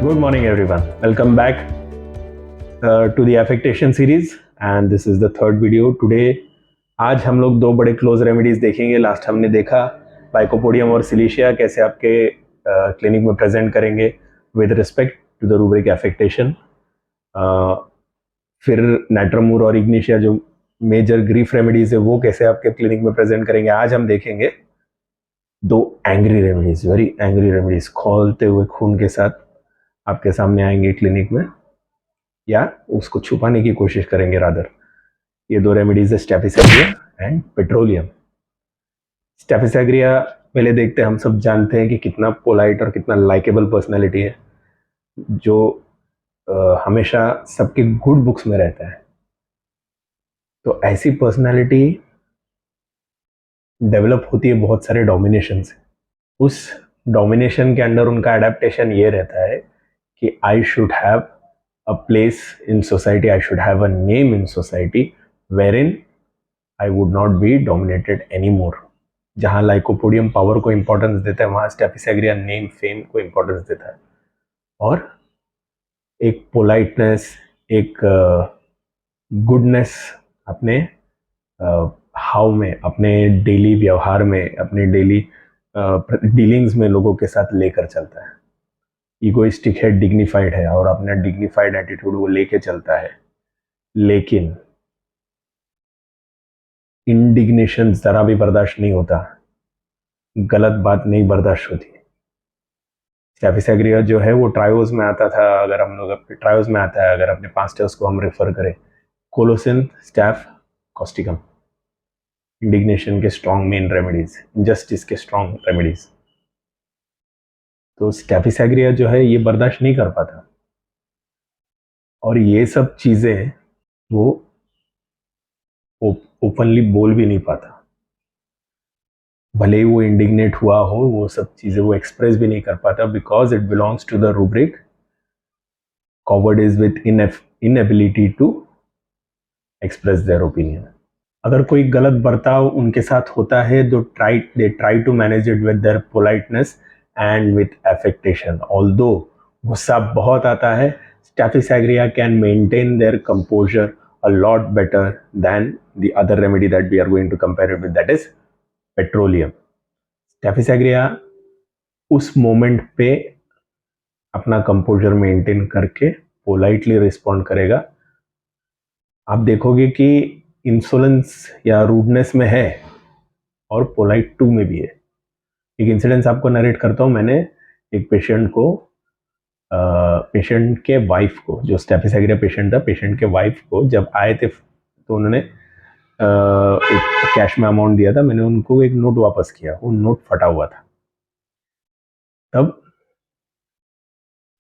Good morning, everyone. Welcome back to the affectation series, and this is the third video. Today, आज हम लोग दो बड़े close remedies देखेंगे. लास्ट हमने देखा लाइकोपोडियम और सिलिशिया कैसे आपके क्लिनिक में प्रेजेंट करेंगे with respect to the rubric affectation. फिर नाइट्रोमूर और इग्निशिया जो मेजर ग्रीफ रेमेडीज है वो कैसे आपके क्लिनिक में प्रेजेंट करेंगे. आज हम देखेंगे दो angry remedies, very angry remedies, खौलते हुए खून के साथ आपके सामने आएंगे क्लिनिक में, या उसको छुपाने की कोशिश करेंगे रादर. ये दो रेमेडीज है, स्टेफिसेग्रिया एंड पेट्रोलियम. स्टेफिसेग्रिया पहले देखते हैं. हम सब जानते हैं कि कितना पोलाइट और कितना लाइकेबल पर्सनैलिटी है, जो हमेशा सबके गुड बुक्स में रहता है. तो ऐसी पर्सनैलिटी डेवलप होती है बहुत सारे डोमिनेशन से. उस डोमिनेशन के अंडर उनका एडेप्टेशन ये रहता है कि I should have a place in society, I should have a name in society wherein I would not be dominated anymore. जहाँ लाइकोपोडियम पावर को इंपॉर्टेंस देता है, वहाँ स्टेफिसेग्रिया नेम फेम को इंपॉर्टेंस देता है. और एक पोलाइटनेस, एक गुडनेस अपने हाउ में, अपने डेली व्यवहार में, अपने डेली डीलिंग्स में लोगों के साथ लेकर चलता है. इगोइस्टिक है, डिग्निफाइड है, और अपना डिग्निफाइड एटीट्यूड वो लेके चलता है. लेकिन इंडिग्नेशन जरा भी बर्दाश्त नहीं होता, गलत बात नहीं बर्दाश्त होती. स्टेफिसेग्रिया जो है वो ट्रायोज में आता था. अगर हम लोग अपने ट्रायोज में आता है, अगर अपने पास्टर्स को हम रेफर करें, कोलोसिन, स्टैफ, कॉस्टिकम, इंडिग्नेशन के स्ट्रॉन्ग मेन रेमेडीज, जस्टिस के स्ट्रॉन्ग रेमेडीज. तो स्टेफिसेग्रिया जो है ये बर्दाश्त नहीं कर पाता, और ये सब चीजें वो ओपनली बोल भी नहीं पाता. भले ही वो इंडिग्नेट हुआ हो, वो सब चीजें वो एक्सप्रेस भी नहीं कर पाता, because it belongs to the rubric cowardice with inability to express their opinion. अगर कोई गलत बर्ताव उनके साथ होता है तो they try to manage it with their politeness and with affectation. Although गुस्सा बहुत आता है, staphysagria can maintain their composure a lot better than the other remedy that we are going to compare it with, that is petroleum. Staphisagria उस moment पे अपना composure maintain करके politely respond करेगा. आप देखोगे कि इंसोलेंस या रूडनेस में है और पोलाइट टू में भी है. एक इंसिडेंस आपको नरेट करता हूँ. मैंने एक पेशेंट को, पेशेंट के वाइफ को, जो स्टेफिसेग्रिया पेशेंट था, पेशेंट के वाइफ को जब आए थे तो उन्होंने एक कैश में अमाउंट दिया था. मैंने उनको एक नोट वापस किया, वो नोट फटा हुआ था. तब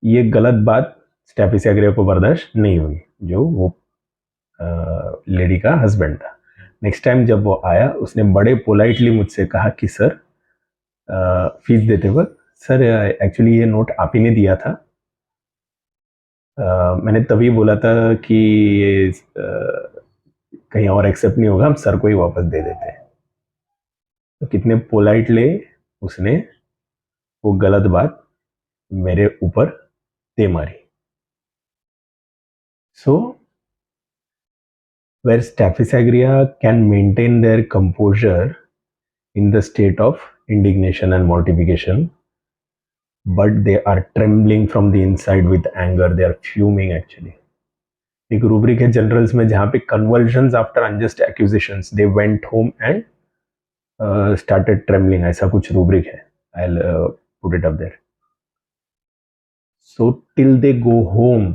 ये गलत बात स्टेफिसेग्रिया को बर्दाश्त नहीं हुई, जो वो लेडी का हस्बैंड था. नेक्स्ट टाइम जब वो आया, उसने बड़े पोलाइटली मुझसे कहा कि सर, फीस देते वक्त, सर एक्चुअली ये नोट आप ही ने दिया था. मैंने तभी बोला था कि ये कहीं और एक्सेप्ट नहीं होगा, हम सर को ही वापस दे देते हैं. तो कितने पोलाइटली उसने वो गलत बात मेरे ऊपर दे मारी. So where staphisagria can maintain their composure in the state of indignation and mortification, but they are trembling from the inside with anger, they are fuming actually. एक रूब्रिक है जनरल्स में जहाँ पे convulsions after unjust accusations, they went home and started trembling, ऐसा कुछ rubric है. I'll put it up there. So till they go home,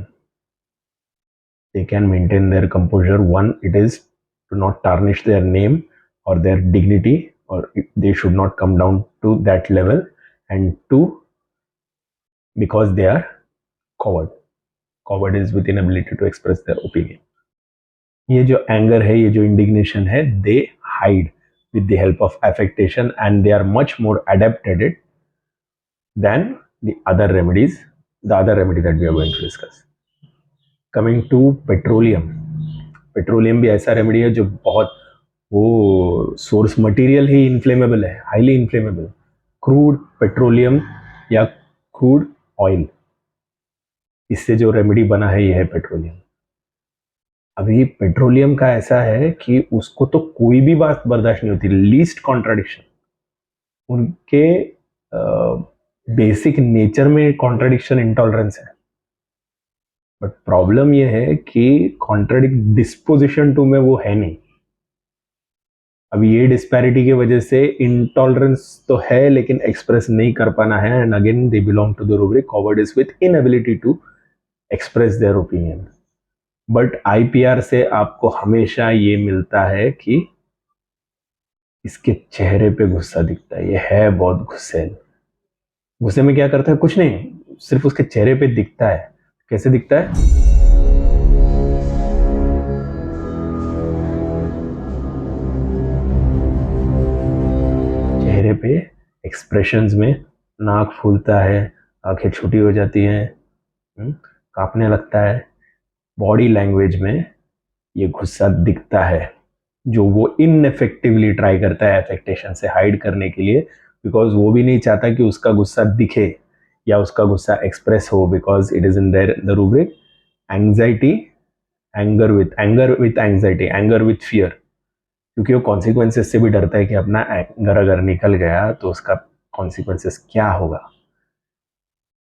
they can maintain their composure. One, it is to not tarnish their name or their dignity, or they should not come down to that level. And two, because they are coward is with inability to express their opinion. ये जो anger है, ये जो indignation है, they hide with the help of affectation, and they are much more adept at it than the other remedies, the other remedy that we are going to discuss. Coming to petroleum. petroleum भी ऐसा remedy है जो बहुत, वो source material ही inflammable है, highly inflammable. Crude petroleum या crude oil, इससे जो रेमेडी बना है ये है पेट्रोलियम। अभी पेट्रोलियम का ऐसा है कि उसको तो कोई भी बात बर्दाश्त नहीं होती, लीस्ट कॉन्ट्राडिक्शन। उनके बेसिक नेचर में कॉन्ट्राडिक्शन इंटॉलरेंस है। बट प्रॉब्लम ये है कि कॉन्ट्राडिक्ट डिस्पोजिशन टू में वो है नहीं। अब ये डिस्पैरिटी की वजह से इंटॉलरेंस तो है लेकिन एक्सप्रेस नहीं कर पाना है, and again they belong to the rubric cowardice with inability to express their opinion. But IPR से आपको हमेशा ये मिलता है कि इसके चेहरे पे गुस्सा दिखता है, ये है बहुत गुस्सैल। गुस्से में क्या करता है? कुछ नहीं, सिर्फ उसके चेहरे पे दिखता है। कैसे दिखता है? चेहरे पे एक्सप्रेशंस में नाक फूलता है, आंखें छोटी हो जाती हैं, कांपने लगता है। बॉडी लैंग्वेज में ये गुस्सा दिखता है, जो वो इनएफेक्टिवली ट्राई करता है एफेक्टेशन से हाइड करने के लिए, बिकॉज वो भी नहीं चाहता कि उसका गुस्सा दिखे या उसका गुस्सा एक्सप्रेस हो, because it is in their the rubric anxiety, anger with anxiety, anger with fear. क्योंकि वो कॉन्सिक्वेंसेस से भी डरता है कि अपना एंगर अगर निकल गया तो उसका कॉन्सिक्वेंसेस क्या होगा,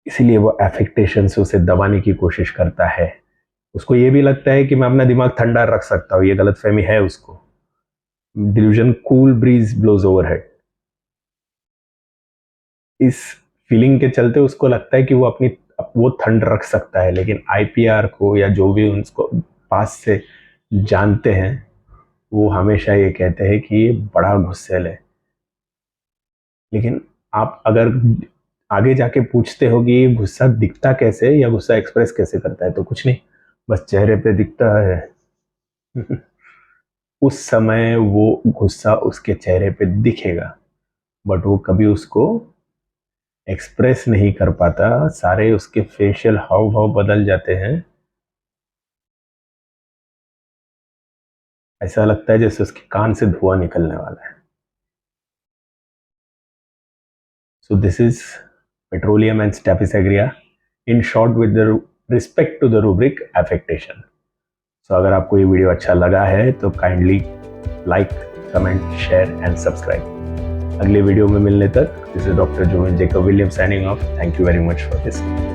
इसीलिए वो एफेक्टेशन से उसे दबाने की कोशिश करता है। उसको ये भी लगता है कि मैं अपना दिमाग ठंडा रख सकता हूँ, ये गलतफहमी है उसको। Delusion cool breeze blows overhead, इस फीलिंग के चलते उसको लगता है कि वो ठंड रख सकता है। लेकिन आईपीआर को या जो भी उसको पास से जानते हैं वो हमेशा ये कहते हैं कि ये बड़ा गुस्सैल है। लेकिन आप अगर आगे जाके पूछते हो कि ये गुस्सा दिखता कैसे या गुस्सा एक्सप्रेस कैसे करता है, तो कुछ नहीं, बस चेहरे पे दिखता है। उस समय वो गुस्सा उसके चेहरे पे दिखेगा, बट वो कभी उसको एक्सप्रेस नहीं कर पाता। सारे उसके फेशियल हाव भाव बदल जाते हैं, ऐसा लगता है जैसे उसके कान से धुआं निकलने वाला है। So this is petroleum and Staphysagra in short with the respect to the rubric affectation. So अगर आपको ये वीडियो अच्छा लगा है तो kindly like, comment, share and subscribe. अगले वीडियो में मिलने तक this is doctor Jovin Jacob William signing off. Thank you very much for this.